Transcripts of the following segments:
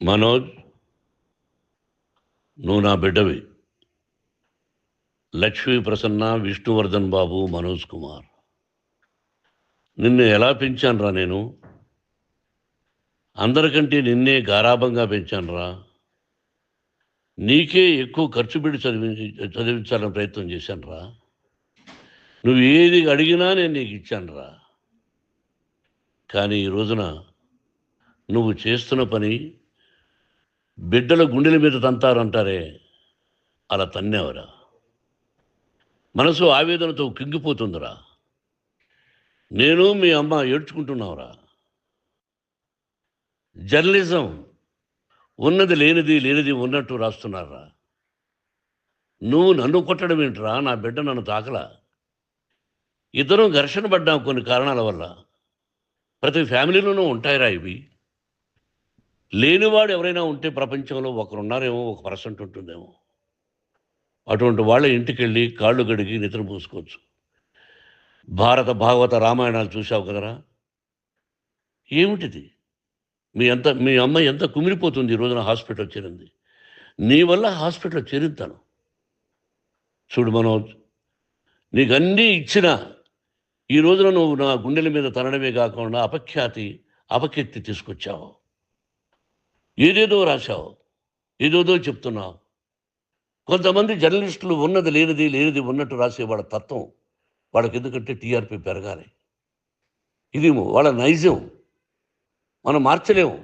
మనోజ్, నువ్వు నా బిడ్డవి. లక్ష్మీ ప్రసన్న, విష్ణువర్ధన్ బాబు, మనోజ్ కుమార్. నిన్ను ఎలా పెంచానురా నేను? అందరికంటే నిన్నే గారాభంగా పెంచానురా. నీకే ఎక్కువ ఖర్చు పెట్టి చదివించాలని ప్రయత్నం చేశానురా. నువ్వు ఏది అడిగినా నేను నీకు ఇచ్చానురా. కానీ ఈ రోజున నువ్వు చేస్తున్న పని బిడ్డల గుండెల మీద తంతారంటారే, అలా తన్నేవరా. మనసు ఆవేదనతో కింగిపోతుందిరా. నేను మీ అమ్మ ఏడ్చుకుంటున్నావురా. జర్నలిజం ఉన్నది లేనిది, లేనిది ఉన్నట్టు రాస్తున్నారా. నువ్వు నన్ను కొట్టడం ఏంట్రా? నా బిడ్డ నన్ను తాకలా. ఇద్దరం ఘర్షణ పడ్డాం కొన్ని కారణాల వల్ల. ప్రతి ఫ్యామిలీలోనూ ఉంటాయిరా ఇవి. లేనివాడు ఎవరైనా ఉంటే ప్రపంచంలో ఒకరున్నారేమో, 1% ఉంటుందేమో. అటువంటి వాళ్ళ ఇంటికి వెళ్ళి కాళ్ళు గడిగి నిద్ర పూసుకోవచ్చు. భారత భాగవత రామాయణాలు చూసావు కదరా. ఏమిటిది? మీ అమ్మ ఎంత కుమిలిపోతుంది ఈ రోజున హాస్పిటల్ చేరింది. నీ వల్ల హాస్పిటల్ చేరుతాను. చూడు మనోజ్, నీకు అన్నీ ఇచ్చినా ఈ రోజున నువ్వు నా గుండెల మీద తనడమే కాకుండా అపకీర్తి తీసుకొచ్చావు. ఏదేదో రాశావు, ఏదేదో చెప్తున్నావు. కొంతమంది జర్నలిస్టులు ఉన్నది లేనిది, లేనిది ఉన్నట్టు రాసే వాళ్ళ తత్వం వాళ్ళకి ఎందుకంటే టీఆర్పీ పెరగాలి. ఇది వాళ్ళ నైజం. మనం మార్చలేము.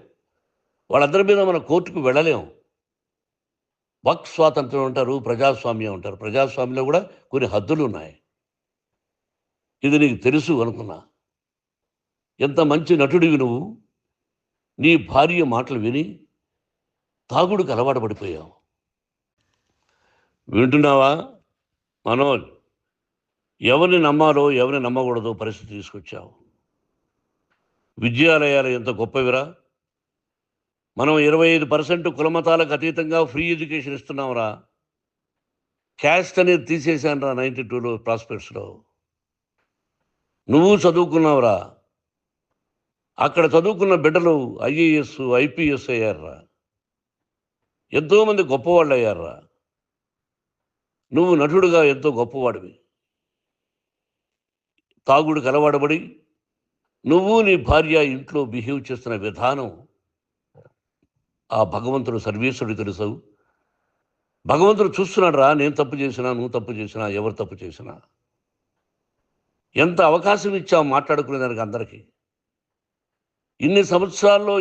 వాళ్ళందరి మీద మన కోర్టుకు వెళ్ళలేము. వాక్ స్వాతంత్రం అంటారు, ప్రజాస్వామ్యం అంటారు. ప్రజాస్వామ్యంలో కూడా కొన్ని హద్దులు ఉన్నాయి. ఇది నీకు తెలుసు అనుకున్నా. ఎంత మంచి నటుడివి నువ్వు. నీ భార్య మాటలు విని తాగుడుకు అలవాటు పడిపోయావు. వింటున్నావా మనోజ్? ఎవరిని నమ్మాలో ఎవరిని నమ్మకూడదో పరిస్థితి తీసుకొచ్చావు. విద్యాలయాలు ఎంత గొప్పవిరా. మనం 25% కులమతాలకు అతీతంగా ఫ్రీ ఎడ్యుకేషన్ ఇస్తున్నాంరా. క్యాస్ట్ అనేది తీసేశానురా 92లో ప్రాస్పెక్ట్స్లో. నువ్వు చదువుకున్నావురా. అక్కడ చదువుకున్న బిడ్డలు ఐఏఎస్, ఐపీఎస్ అయ్యారురా. ఎంతోమంది గొప్పవాళ్ళు అయ్యారురా. నువ్వు నటుడుగా ఎంతో గొప్పవాడివి. తాగుడికి అలవాడబడి నువ్వు నీ భార్య ఇంట్లో బిహేవ్ చేస్తున్న విధానం ఆ భగవంతుడు సర్వేశ్వరుడు తెలుసు. భగవంతుడు చూస్తున్నాడు రా. నేను తప్పు చేసినా, నువ్వు తప్పు చేసినా, ఎవరు తప్పు చేసినా. ఎంత అవకాశం ఇచ్చావు మాట్లాడుకునేదానికి అందరికీ. ఇన్ని సంవత్సరాల్లో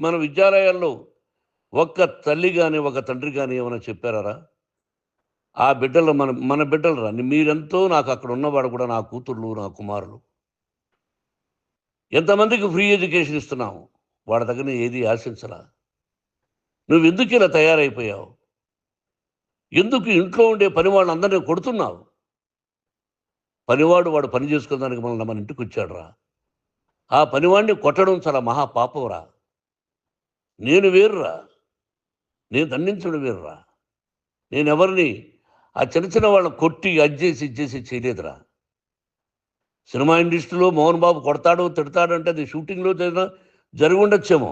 మన విద్యాలయాల్లో ఒక్క తల్లి కానీ ఒక తండ్రి కానీ ఏమైనా చెప్పారా? ఆ బిడ్డలు మన బిడ్డలు రా. మీరెంతో నాకు అక్కడ ఉన్నవాడు కూడా నా కూతుర్లు, నా కుమారులు. ఎంతమందికి ఫ్రీ ఎడ్యుకేషన్ ఇస్తున్నావు. వాడి దగ్గర ఏది ఆశించలా. నువ్వు ఎందుకు ఇలా తయారైపోయావు? ఎందుకు ఇంట్లో ఉండే పనివాళ్ళని అందరినీ కొడుతున్నావు? వాడు పని చేసుకునేదానికి మన ఇంటికి వచ్చాడు రా. ఆ పనివాడిని కొట్టడం చాలా మహాపాపంరా. నేను వేరురా. నేను దండించడం వేరురా. నేను ఎవరిని ఆ చిన్న వాళ్ళని కొట్టి ఇచ్చేసి చేయలేదురా. సినిమా ఇండస్ట్రీలో మోహన్ బాబు కొడతాడు, తిడతాడు అంటే అది షూటింగ్లో జరిగి ఉండొచ్చేమో.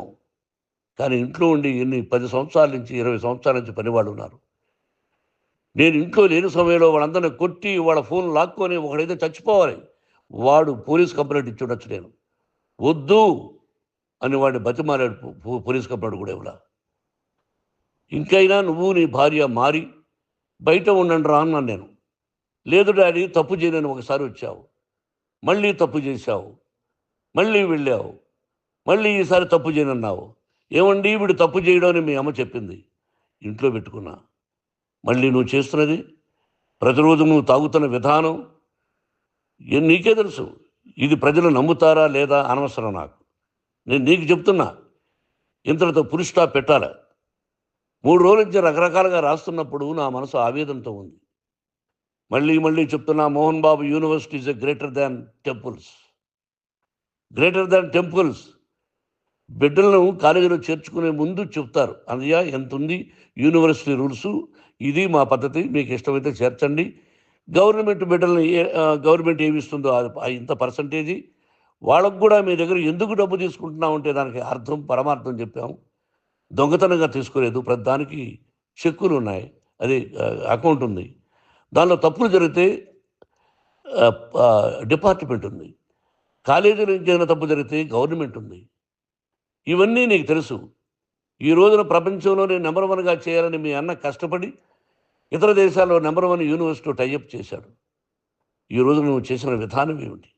కానీ ఇంట్లో ఉండి 10 సంవత్సరాల నుంచి 20 సంవత్సరాల నుంచి పనివాళ్ళు ఉన్నారు. నేను ఇంట్లో లేని సమయంలో వాళ్ళందరినీ కొట్టి వాళ్ళ ఫోన్ లాక్కొని ఒకడైతే చచ్చిపోవాలి. వాడు పోలీస్ కంప్లైంట్ ఇచ్చి ఉండొచ్చు. నేను వద్దు అని వాడిని బతిమాలాడు. పోలీస్ కంప్లైంట్ కూడా ఇవ్వలా. ఇంకైనా నువ్వు నీ భార్య మారి బయట ఉండండి రా అన్నాను నేను. లేదు డాడీ, తప్పు చేయలేని ఒకసారి వచ్చావు, మళ్ళీ తప్పు చేశావు, మళ్ళీ వెళ్ళావు, మళ్ళీ ఈసారి తప్పు చేయనన్నావు. ఏమండి వీడు తప్పు చేయడం అని మీ అమ్మ చెప్పింది. ఇంట్లో పెట్టుకున్నా. మళ్ళీ నువ్వు చేస్తున్నది, ప్రతిరోజు నువ్వు తాగుతున్న విధానం నీకే తెలుసు. ఇది ప్రజలు నమ్ముతారా లేదా అనవసరం నాకు. నేను నీకు చెప్తున్నా, ఇంతటితో ఫుల్ స్టాప్ పెట్టాలి. 3 రోజుల నుంచి రకరకాలుగా రాస్తున్నప్పుడు నా మనసు ఆవేదనతో ఉంది. మళ్ళీ చెప్తున్నా, Mohan Babu university is greater than temples. Greater than temples. బిడ్డలను కాలేజీలో చేర్చుకునే ముందు చెప్తారు, అన్నయ్య ఎంత ఉంది యూనివర్సిటీ రూల్స్, ఇది మా పద్ధతి, మీకు ఇష్టమైతే చేర్చండి. గవర్నమెంట్ బిడ్డలను గవర్నమెంట్ ఏమి ఇస్తుందో ఇంత పర్సంటేజీ వాళ్ళకు కూడా మీ దగ్గర ఎందుకు డబ్బు తీసుకుంటున్నామంటే దానికి అర్థం పరమార్థం చెప్పాము. దొంగతనంగా తీసుకోలేదు. ప్రతిదానికి చెక్కులు ఉన్నాయి. అది అకౌంట్ ఉంది. దానిలో తప్పులు జరిగితే డిపార్ట్మెంట్ ఉంది. కాలేజీలో ఇంకేదైనా తప్పు జరిగితే గవర్నమెంట్ ఉంది. ఇవన్నీ నీకు తెలుసు. ఈ రోజున ప్రపంచంలోనే నెంబర్ 1గా చేయాలని మీ అన్న కష్టపడి ఇతర దేశాల్లో నెంబర్ 1 యూనివర్సిటీ టైఅప్ చేశాడు. ఈ రోజు నువ్వు చేసిన విధానం ఏమిటి?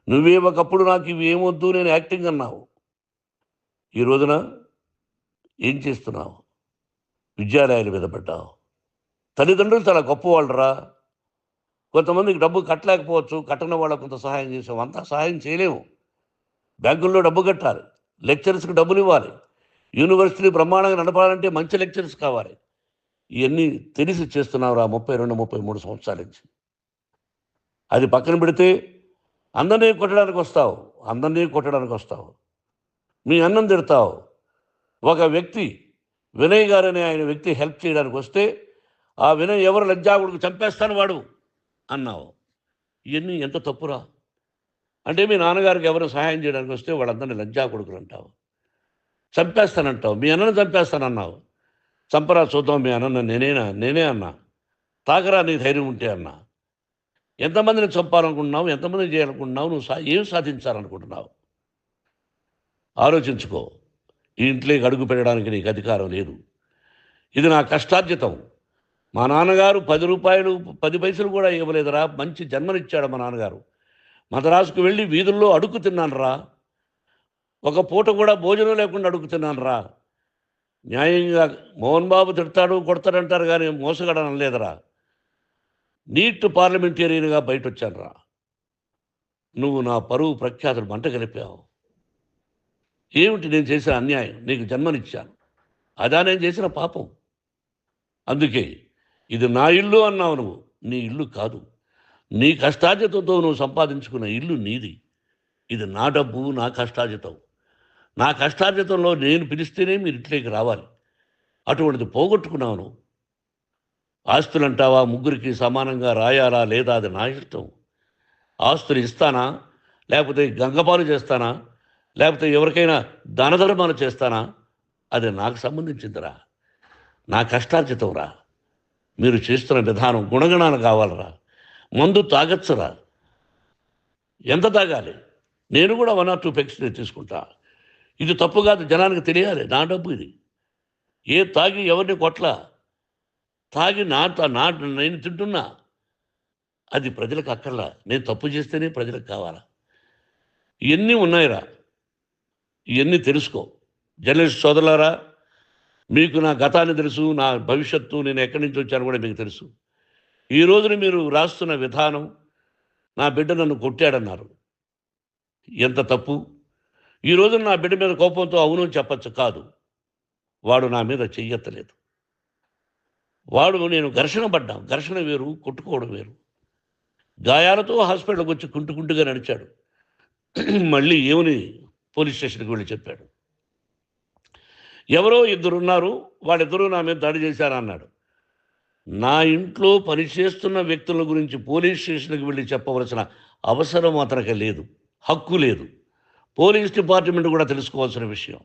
నువ్వే ఒకప్పుడు నాకు ఇవి ఏమొద్దు నేను యాక్టింగ్ అన్నావు. ఈ రోజున ఏం చేస్తున్నావు? విద్యాలయాల మీద పడ్డావు. తల్లిదండ్రులు చాలా గొప్పవాళ్ళరా. కొంతమందికి డబ్బు కట్టలేకపోవచ్చు. కట్టని వాళ్ళకు కొంత సహాయం చేసాం. అంతా సహాయం చేయలేము. బ్యాంకుల్లో డబ్బు కట్టాలి. లెక్చరర్స్కి డబ్బులు ఇవ్వాలి. యూనివర్సిటీ బ్రహ్మాండంగా నడపాలంటే మంచి లెక్చరర్స్ కావాలి. ఇవన్నీ తెలిసి చేస్తున్నావురా 32, 33 సంవత్సరాల నుంచి. అది పక్కన పెడితే అందరినీ కొట్టడానికి వస్తావు. మీ అన్నం తిడతావు. ఒక వ్యక్తి వినయ్ గారనే ఆయన వ్యక్తి హెల్ప్ చేయడానికి వస్తే ఆ వినయ్ ఎవరు లజ్జాగుడికి చంపేస్తాను వాడు అన్నావు. ఇవన్నీ ఎంత తప్పురా? అంటే మీ నాన్నగారికి ఎవరు సహాయం చేయడానికి వస్తే వాళ్ళందరినీ లజ్జాగుడుకులు అంటావు. చంపేస్తానంటావు. మీ అన్నను చంపేస్తానన్నావు. చంపరా చూద్దాం మీ అన్న నేనే అన్నా. తాకరా నీ ధైర్యం ఉంటే అన్నా. ఎంతమందిని చంపాలనుకుంటున్నావు? ఎంతమందిని చేయాలనుకుంటున్నావు? నువ్వు ఏం సాధించాలనుకుంటున్నావు? ఆలోచించుకో. ఈ ఇంట్లోకి అడుగు పెట్టడానికి నీకు అధికారం లేదు. ఇది నా కష్టార్జితం. మా నాన్నగారు 10 రూపాయలు 10 పైసలు కూడా ఇవ్వలేదురా. మంచి జన్మనిచ్చాడు మా నాన్నగారు. మద్రాసుకు వెళ్ళి వీధుల్లో అడుగు తిన్నాను రా. ఒక పూట కూడా భోజనం లేకుండా అడుగు తిన్నాను రా. న్యాయంగా మోహన్ బాబు తిడతాడు కొడతాడంటారు కానీ మోసగడనం లేదురా. నీట్ పార్లమెంటేరియన్గా బయట వచ్చాను రా. నువ్వు నా పరువు ప్రఖ్యాతులు మంట కలిపావు. ఏమిటి నేను చేసిన అన్యాయం? నీకు జన్మనిచ్చాను. అదా నేను చేసిన పాపం. అందుకే ఇది నా ఇల్లు అన్నావు నువ్వు. నీ ఇల్లు కాదు. నీ కష్టార్జితంతో నువ్వు సంపాదించుకున్న ఇల్లు నీది. ఇది నా డబ్బు, నా కష్టార్జితం. నా కష్టార్జితంలో నేను పిలిస్తేనే మీరు ఇంట్లోకి రావాలి. అటువంటిది పోగొట్టుకున్నావు నువ్వు. ఆస్తులు అంటావా? ముగ్గురికి సమానంగా రాయాలా లేదా అది నా ఇష్టం. ఆస్తులు ఇస్తానా, లేకపోతే గంగపాలు చేస్తానా, లేకపోతే ఎవరికైనా దానధర్మాలు చేస్తానా, అది నాకు సంబంధించిందిరా. నా కష్టార్జితం రా. మీరు చేస్తున్న విధానం గుణగణాలు కావాలరా. మందు తాగచ్చురా. ఎంత తాగాలి? నేను కూడా 1 or 2 పెగ్స్ తీసుకుంటా. ఇది తప్పు కాదు, జనానికి తెలియాలి. నా డబ్బు ఇది. తాగి ఎవరిని కొట్లా. తాగి నేను తింటున్నా. అది ప్రజలకు అక్కర్లా. నేను తప్పు చేస్తేనే ప్రజలకు కావాలా. ఇవన్నీ ఉన్నాయిరా. ఇవన్నీ తెలుసుకో. జర్నలిస్ట్ సోదరులారా, మీకు నా గతాన్ని తెలుసు, నా భవిష్యత్తు, నేను ఎక్కడి నుంచి వచ్చాను కూడా మీకు తెలుసు. ఈ రోజున మీరు రాస్తున్న విధానం, నా బిడ్డ నన్ను కొట్టాడన్నారు. ఎంత తప్పు. ఈ రోజున నా బిడ్డ మీద కోపంతో అవును చెప్పచ్చు. కాదు, వాడు నా మీద చెయ్యెత్తలేదు. నేను ఘర్షణ పడ్డాం. ఘర్షణ వేరు, కొట్టుకోవడం వేరు. గాయాలతో హాస్పిటల్కి వచ్చి కుంటుకుంటుగా నడిచాడు. మళ్ళీ ఏమని పోలీస్ స్టేషన్కి వెళ్ళి చెప్పాడు. ఎవరో 2 ఉన్నారు, వాళ్ళిద్దరూ నా మీద దాడి చేశారన్నాడు. నా ఇంట్లో పనిచేస్తున్న వ్యక్తుల గురించి పోలీస్ స్టేషన్కి వెళ్ళి చెప్పవలసిన అవసరం అతనికి లేదు, హక్కు లేదు. పోలీస్ డిపార్ట్మెంట్ కూడా తెలుసుకోవాల్సిన విషయం.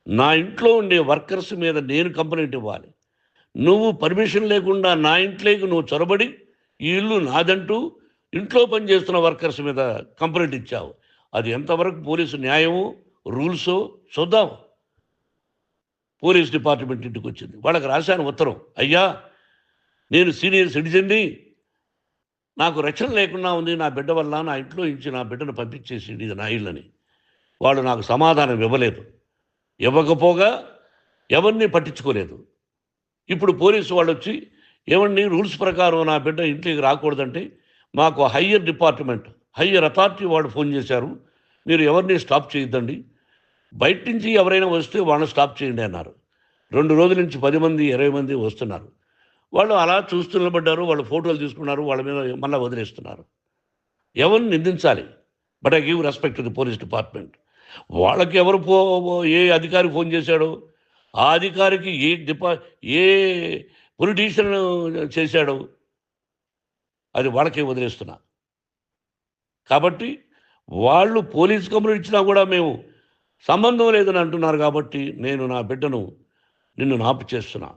నా ఇంట్లో ఉండే వర్కర్స్ మీద నేను కంప్లైంట్ ఇవ్వాలి. నువ్వు పర్మిషన్ లేకుండా నా ఇంట్లోకి నువ్వు చొరబడి ఈ ఇల్లు నాదంటూ ఇంట్లో పనిచేస్తున్న వర్కర్స్ మీద కంప్లైంట్ ఇచ్చావు. అది ఎంతవరకు పోలీసు న్యాయమో రూల్సో చూద్దాం. పోలీస్ డిపార్ట్మెంట్ ఇంటికి వచ్చింది. వాళ్ళకి రాశాను ఉత్తరం. అయ్యా, నేను సీనియర్ సిటిజన్ని, నాకు రక్షణ లేకుండా ఉంది. నా బిడ్డ వల్ల నా ఇంట్లో నుంచి నా బిడ్డను పంపించేసి ఇది నా ఇల్లని. వాళ్ళు నాకు సమాధానం ఇవ్వలేదు. ఇవ్వకపోగా ఎవరిని పట్టించుకోలేదు. ఇప్పుడు పోలీసు వాళ్ళు వచ్చి ఏమండి రూల్స్ ప్రకారం నా బిడ్డ ఇంట్లోకి రాకూడదంటే మాకు హయ్యర్ అథారిటీ వాళ్ళు ఫోన్ చేశారు. మీరు ఎవరిని స్టాప్ చేయొద్దండి, బయట నుంచి ఎవరైనా వస్తే వాళ్ళని స్టాప్ చేయండి అన్నారు. 2 రోజుల నుంచి 10 మంది 20 మంది వస్తున్నారు. వాళ్ళు అలా చూస్తూ నిలబడ్డారు. వాళ్ళు ఫోటోలు తీసుకున్నారు. వాళ్ళ మీద మళ్ళీ వదిలేస్తున్నారు. ఎవరిని నిందించాలి? But I give respect to the police department. వాళ్ళకి ఏ అధికారి ఫోన్ చేశాడో, ఆ అధికారికి ఏ పొలిటీషియన్ చేశాడో అది వాళ్ళకే వదిలేస్తున్నా. కాబట్టి వాళ్ళు పోలీస్ కంప్లైంట్ ఇచ్చినా కూడా మేము సంబంధం లేదని అంటున్నారు కాబట్టి నేను నా బిడ్డను నిన్ను నాపు చేస్తున్నా.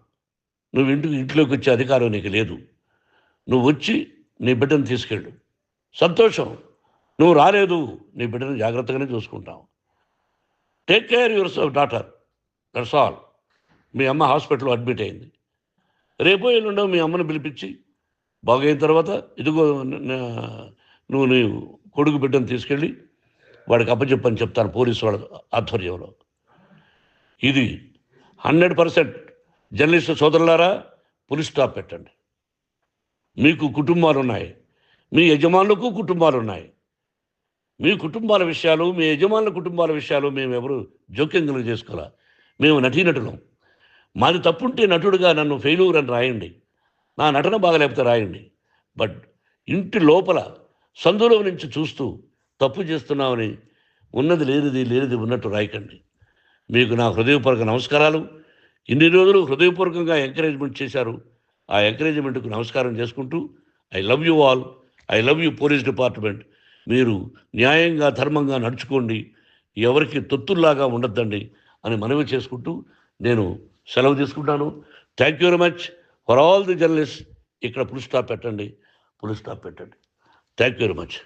నువ్వు ఇంట్లోకి వచ్చే అధికారం నీకు లేదు. నువ్వు వచ్చి నీ బిడ్డను తీసుకెళ్ళు. సంతోషం. నువ్వు రాలేదు, నీ బిడ్డను జాగ్రత్తగానే చూసుకుంటావు. Take care your daughter, that's all. మీ అమ్మ హాస్పిటల్లో అడ్మిట్ అయింది. రేపో ఎల్లుండో మీ అమ్మను పిలిపించి బాగైన తర్వాత ఇదిగో నువ్వు నీ కొడుకు బిడ్డను తీసుకెళ్ళి వాడికి అప్పచెప్పని చెప్తాను పోలీసు వాళ్ళ ఆధ్వర్యంలో. ఇది 100% జర్నలిస్టు సోదరులారా, పులి స్టాప్ పెట్టండి. మీకు కుటుంబాలు ఉన్నాయి, మీ యజమానులకు కుటుంబాలు ఉన్నాయి. మీ కుటుంబాల విషయాలు, మీ యజమానుల కుటుంబాల విషయాలు మేము ఎవరు జోక్యం కలుగు చేసుకోవాలా. మేము నటీనటులం. మాది తప్పుంటే నటుడుగా నన్ను ఫెయిల్యూర్ అని రాయండి, నా నటన బాగలేకపోతే రాయండి. బట్ ఇంటి లోపల సందులో నుంచి చూస్తూ తప్పు చేస్తున్నామని ఉన్నది లేనిది ఉన్నట్టు రాయకండి. మీకు నా హృదయపూర్వక నమస్కారాలు. ఇన్ని రోజులు హృదయపూర్వకంగా ఎంకరేజ్మెంట్ చేశారు. ఆ ఎంకరేజ్మెంట్కు నమస్కారం చేసుకుంటూ I love you all. I love you police department. మీరు న్యాయంగా ధర్మంగా నడుచుకోండి, ఎవరికి తొత్తుల్లాగా ఉండొద్దండి అని మనవి చేసుకుంటూ నేను సెలవు తీసుకుంటాను. Thank you very much for all the journalist. ఇక్కడ పులి స్టాప్ పెట్టండి. Thank you very much.